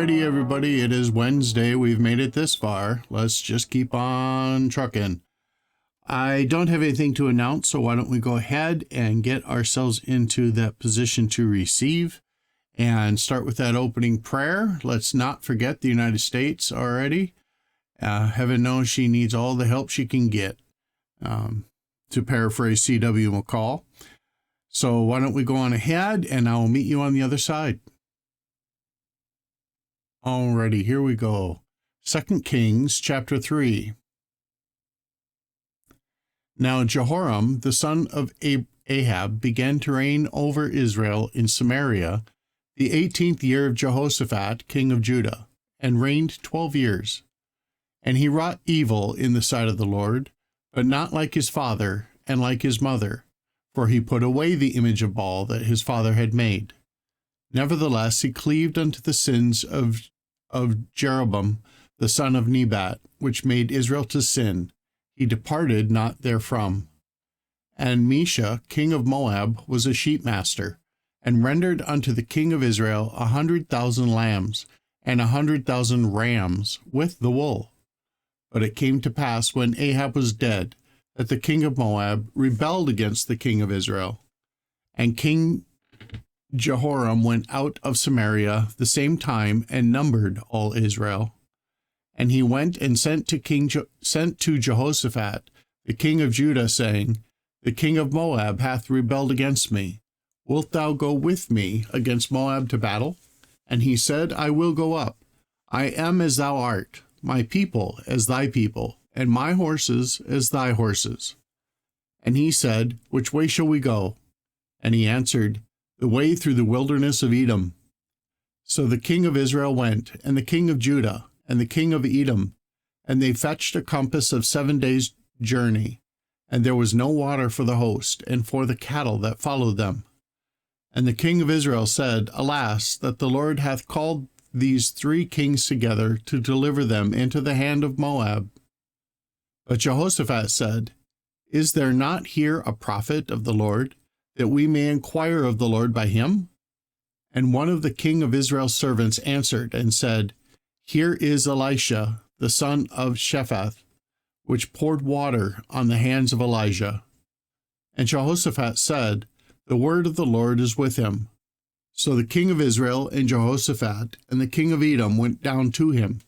Alrighty, everybody, it is Wednesday. We've made it this far. Let's just keep on trucking. I don't have anything to announce, so why don't we go ahead and get ourselves into that position to receive and start with that opening prayer. Let's not forget the United States already. Heaven knows she needs all the help she can get, to paraphrase C.W. McCall. So why don't we go on ahead, and I will meet you on the other side. Alrighty, here we go. 2 Kings chapter 3. Now Jehoram, the son of Ahab, began to reign over Israel in Samaria the 18th year of Jehoshaphat, king of Judah, and reigned 12 years. And he wrought evil in the sight of the Lord, but not like his father and like his mother, for he put away the image of Baal that his father had made. Nevertheless, he cleaved unto the sins of Jeroboam, the son of Nebat, which made Israel to sin. He departed not therefrom. And Mesha, king of Moab, was a sheepmaster, and rendered unto the king of Israel 100,000 lambs, and 100,000 rams, with the wool. But it came to pass, when Ahab was dead, that the king of Moab rebelled against the king of Israel. And King Jehoram went out of Samaria the same time, and numbered all Israel. And he went and sent to Jehoshaphat, the king of Judah, saying, The king of Moab hath rebelled against me. Wilt thou go with me against Moab to battle? And he said, I will go up. I am as thou art, my people as thy people, and my horses as thy horses. And he said, Which way shall we go? And he answered, The way through the wilderness of Edom. So the king of Israel went, and the king of Judah, and the king of Edom, and they fetched a compass of 7 days' journey, and there was no water for the host, and for the cattle that followed them. And the king of Israel said, Alas, that the Lord hath called these 3 kings together to deliver them into the hand of Moab. But Jehoshaphat said, Is there not here a prophet of the Lord, that we may inquire of the Lord by him? And one of the king of Israel's servants answered and said, Here is Elisha, the son of Shaphat, which poured water on the hands of Elijah. And Jehoshaphat said, The word of the Lord is with him. So the king of Israel and Jehoshaphat and the king of Edom went down to him.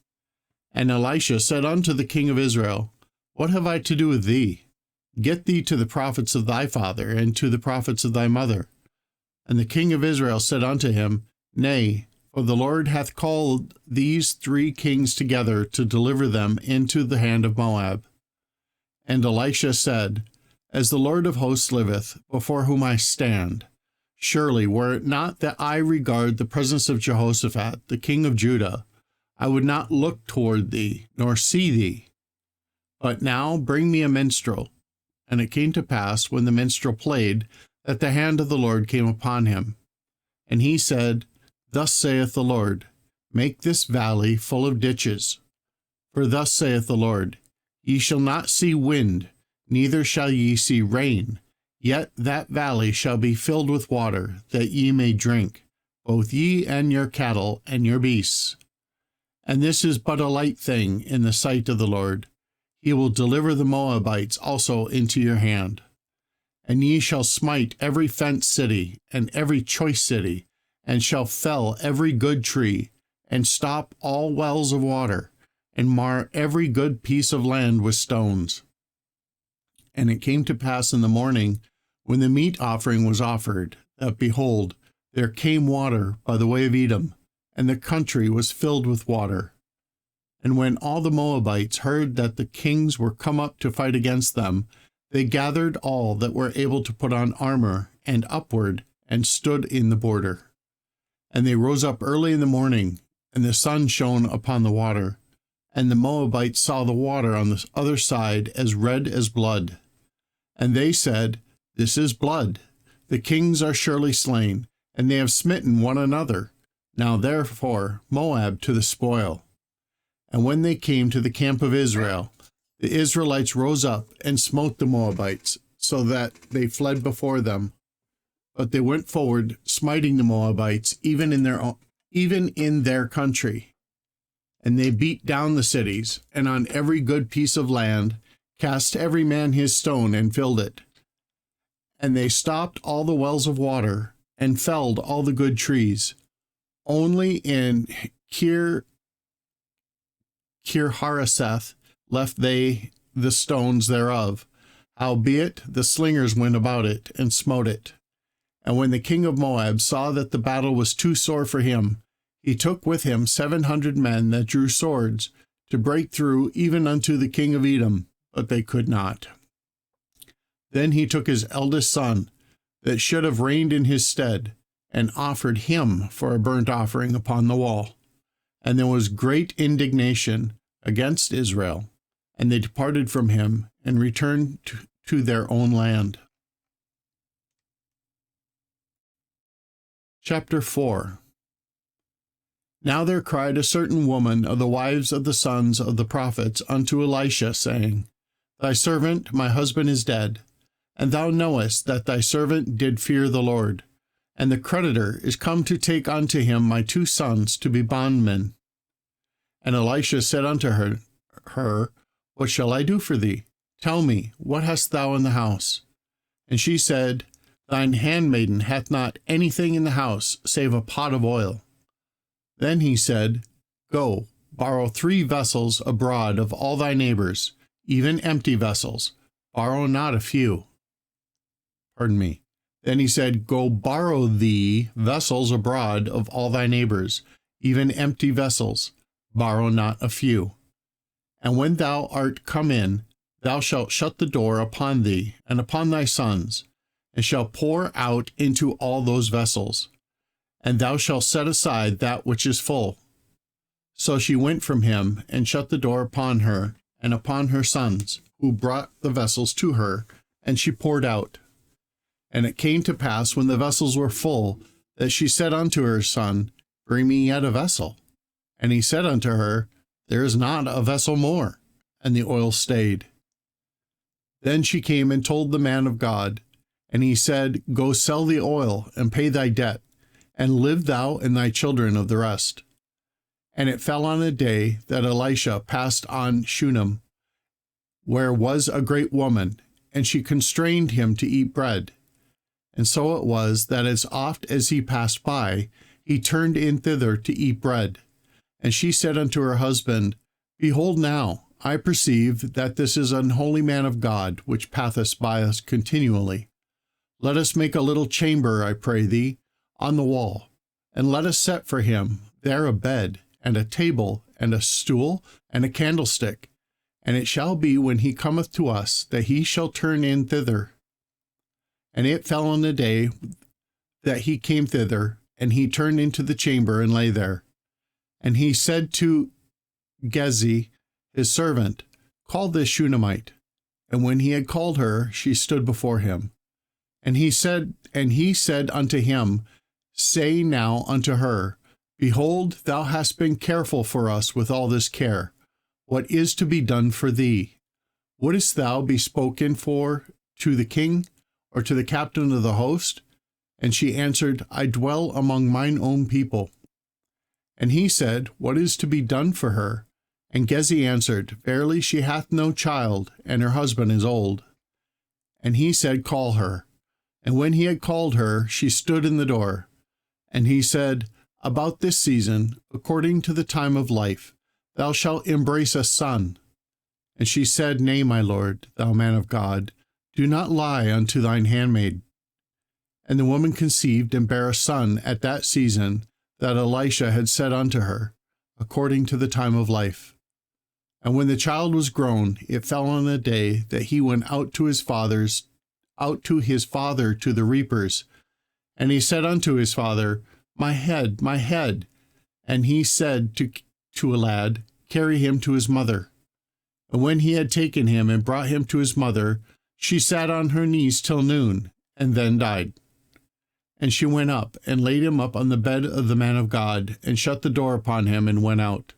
And Elisha said unto the king of Israel, What have I to do with thee? Get thee to the prophets of thy father, and to the prophets of thy mother. And the king of Israel said unto him, Nay, for the Lord hath called these 3 kings together to deliver them into the hand of Moab. And Elisha said, As the Lord of hosts liveth, before whom I stand, surely were it not that I regard the presence of Jehoshaphat, the king of Judah, I would not look toward thee, nor see thee. But now bring me a minstrel. And it came to pass, when the minstrel played, that the hand of the Lord came upon him. And he said, Thus saith the Lord, Make this valley full of ditches. For thus saith the Lord, Ye shall not see wind, neither shall ye see rain, yet that valley shall be filled with water, that ye may drink, both ye and your cattle and your beasts. And this is but a light thing in the sight of the Lord. He will deliver the Moabites also into your hand. And ye shall smite every fenced city, and every choice city, and shall fell every good tree, and stop all wells of water, and mar every good piece of land with stones. And it came to pass in the morning, when the meat offering was offered, that, behold, there came water by the way of Edom, and the country was filled with water. And when all the Moabites heard that the kings were come up to fight against them, they gathered all that were able to put on armor, and upward, and stood in the border. And they rose up early in the morning, and the sun shone upon the water. And the Moabites saw the water on the other side as red as blood. And they said, This is blood. The kings are surely slain, and they have smitten one another. Now therefore Moab to the spoil. And when they came to the camp of Israel, the Israelites rose up and smote the Moabites, so that they fled before them. But they went forward, smiting the Moabites, even even in their country. And they beat down the cities, and on every good piece of land cast every man his stone and filled it. And they stopped all the wells of water, and felled all the good trees. Only in Kir-hareseth left they the stones thereof. Howbeit the slingers went about it, and smote it. And when the king of Moab saw that the battle was too sore for him, he took with him 700 men that drew swords, to break through even unto the king of Edom, but they could not. Then he took his eldest son, that should have reigned in his stead, and offered him for a burnt offering upon the wall. And there was great indignation against Israel, and they departed from him, and returned to their own land. Chapter 4. Now there cried a certain woman of the wives of the sons of the prophets unto Elisha, saying, Thy servant, my husband, is dead, and thou knowest that thy servant did fear the Lord, and the creditor is come to take unto him my 2 sons to be bondmen. And Elisha said unto her, What shall I do for thee? Tell me, what hast thou in the house? And she said, Thine handmaiden hath not anything in the house, save a pot of oil. Then he said, Go, borrow 3 vessels abroad of all thy neighbors, even empty vessels, borrow not a few. Then he said, Go borrow thee vessels abroad of all thy neighbors, even empty vessels, borrow not a few. And when thou art come in, thou shalt shut the door upon thee and upon thy sons, and shalt pour out into all those vessels, and thou shalt set aside that which is full. So she went from him, and shut the door upon her, and upon her sons, who brought the vessels to her, and she poured out. And it came to pass, when the vessels were full, that she said unto her son, Bring me yet a vessel. And he said unto her, There is not a vessel more. And the oil stayed. Then she came and told the man of God, and he said, Go sell the oil, and pay thy debt, and live thou and thy children of the rest. And it fell on a day that Elisha passed on Shunem, where was a great woman, and she constrained him to eat bread. And so it was that as oft as he passed by, he turned in thither to eat bread. And she said unto her husband, Behold now, I perceive that this is an holy man of God, which passeth by us continually. Let us make a little chamber, I pray thee, on the wall, and let us set for him there a bed, and a table, and a stool, and a candlestick. And it shall be, when he cometh to us, that he shall turn in thither. And it fell on the day that he came thither, and he turned into the chamber, and lay there. And he said to Gezi, his servant, Call this Shunammite. And when he had called her, she stood before him. And he said unto him, Say now unto her, Behold, thou hast been careful for us with all this care. What is to be done for thee? Wouldst thou be spoken for to the king, or to the captain of the host? And she answered, I dwell among mine own people. And he said, What is to be done for her? And Gezi answered, Verily she hath no child, and her husband is old. And he said, Call her. And when he had called her, she stood in the door. And he said, About this season, according to the time of life, thou shalt embrace a son. And she said, Nay, my lord, thou man of God, do not lie unto thine handmaid. And the woman conceived and bare a son at that season that Elisha had said unto her, according to the time of life. And when the child was grown, it fell on a day that he went out to his father to the reapers. And he said unto his father, My head, my head. And he said to a lad, Carry him to his mother. And when he had taken him and brought him to his mother, she sat on her knees till noon, and then died. And she went up, and laid him up on the bed of the man of God, and shut the door upon him, and went out.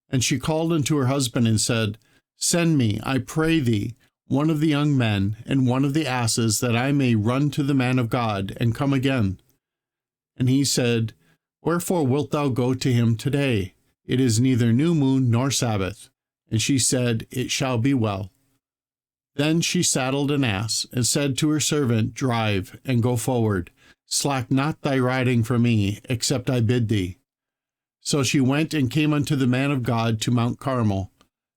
And she called unto her husband, and said, Send me, I pray thee, one of the young men, and one of the asses, that I may run to the man of God, and come again. And he said, Wherefore wilt thou go to him today? It is neither new moon nor Sabbath. And she said, It shall be well. Then she saddled an ass, and said to her servant, Drive, and go forward. Slack not thy riding for me, except I bid thee. So she went and came unto the man of God to Mount Carmel.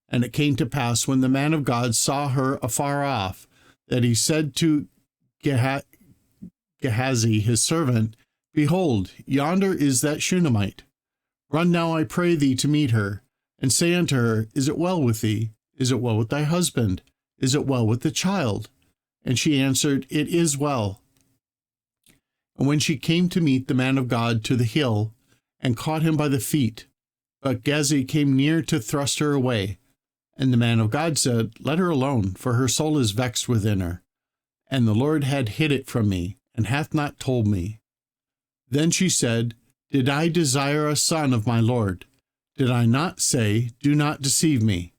And it came to pass, when the man of God saw her afar off, that he said to Gehazi his servant, Behold, yonder is that Shunammite. Run now, I pray thee, to meet her, and say unto her, Is it well with thee? Is it well with thy husband? Is it well with the child? And she answered, It is well. And when she came to meet the man of God to the hill, and caught him by the feet, but Gehazi came near to thrust her away. And the man of God said, Let her alone, for her soul is vexed within her. And the Lord had hid it from me, and hath not told me. Then she said, Did I desire a son of my Lord? Did I not say, Do not deceive me?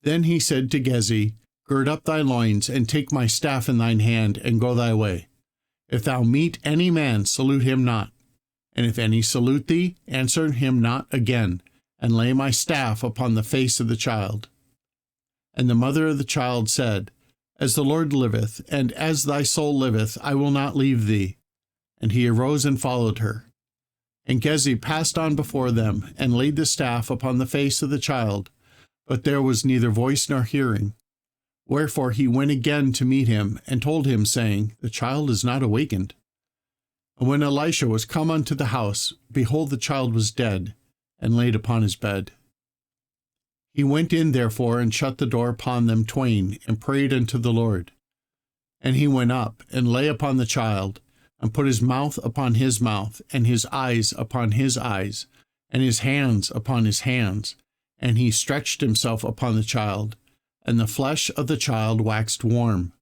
Then he said to Gehazi, Gird up thy loins, and take my staff in thine hand, and go thy way. If thou meet any man, salute him not. And if any salute thee, answer him not again, and lay my staff upon the face of the child. And the mother of the child said, As the Lord liveth, and as thy soul liveth, I will not leave thee. And he arose and followed her. And Gehazi passed on before them, and laid the staff upon the face of the child, but there was neither voice nor hearing. Wherefore he went again to meet him, and told him, saying, The child is not awakened. And when Elisha was come unto the house, behold, the child was dead, and laid upon his bed. He went in therefore, and shut the door upon them twain, and prayed unto the Lord. And he went up, and lay upon the child, and put his mouth upon his mouth, and his eyes upon his eyes, and his hands upon his hands. And he stretched himself upon the child, and the flesh of the child waxed warm.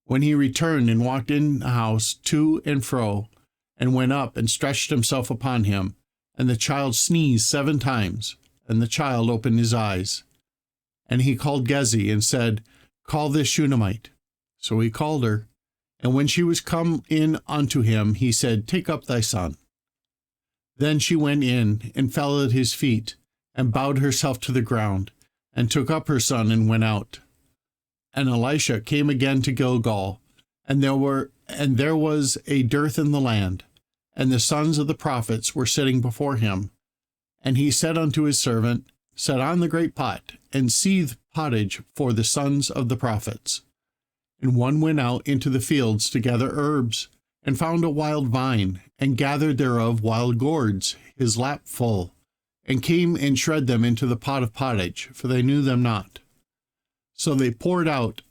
When he returned and walked in the house to and fro, and went up and stretched himself upon him, and the child sneezed 7 times, and the child opened his eyes. And he called Gehazi, and said, Call this Shunammite. So he called her. And when she was come in unto him, he said, Take up thy son. Then she went in, and fell at his feet, and bowed herself to the ground, and took up her son, and went out. And Elisha came again to Gilgal, and there was a dearth in the land, and the sons of the prophets were sitting before him. And he said unto his servant, Set on the great pot, and seethe pottage for the sons of the prophets. And one went out into the fields to gather herbs, and found a wild vine, and gathered thereof wild gourds, his lap full, and came and shred them into the pot of pottage, for they knew them not. So they poured out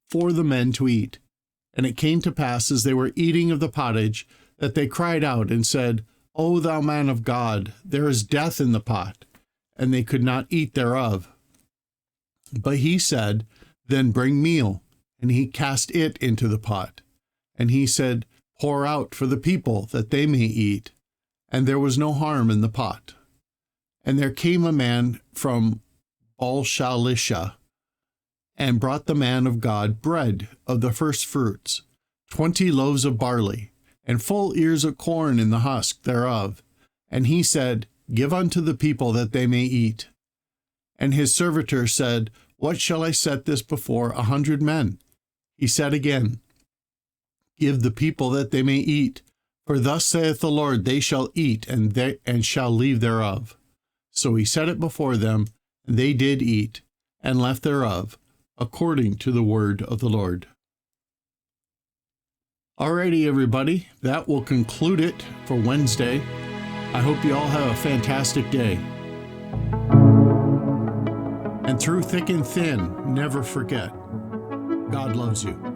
for the men to eat. And it came to pass, as they were eating of the pottage, that they cried out and said, O thou man of God, there is death in the pot. And they could not eat thereof. But he said, Then bring meal. And he cast it into the pot. And he said, Pour out for the people, that they may eat. And there was no harm in the pot. And there came a man from Baal-shalisha, and brought the man of God bread of the first fruits, 20 loaves of barley, and full ears of corn in the husk thereof. And he said, Give unto the people, that they may eat. And his servitor said, What shall I set this before 100 men? He said again, Give the people, that they may eat. For thus saith the Lord, They shall eat, and shall leave thereof. So he set it before them, and they did eat, and left thereof, according to the word of the Lord. Alrighty, everybody, that will conclude it for Wednesday. I hope you all have a fantastic day. And through thick and thin, never forget, God loves you.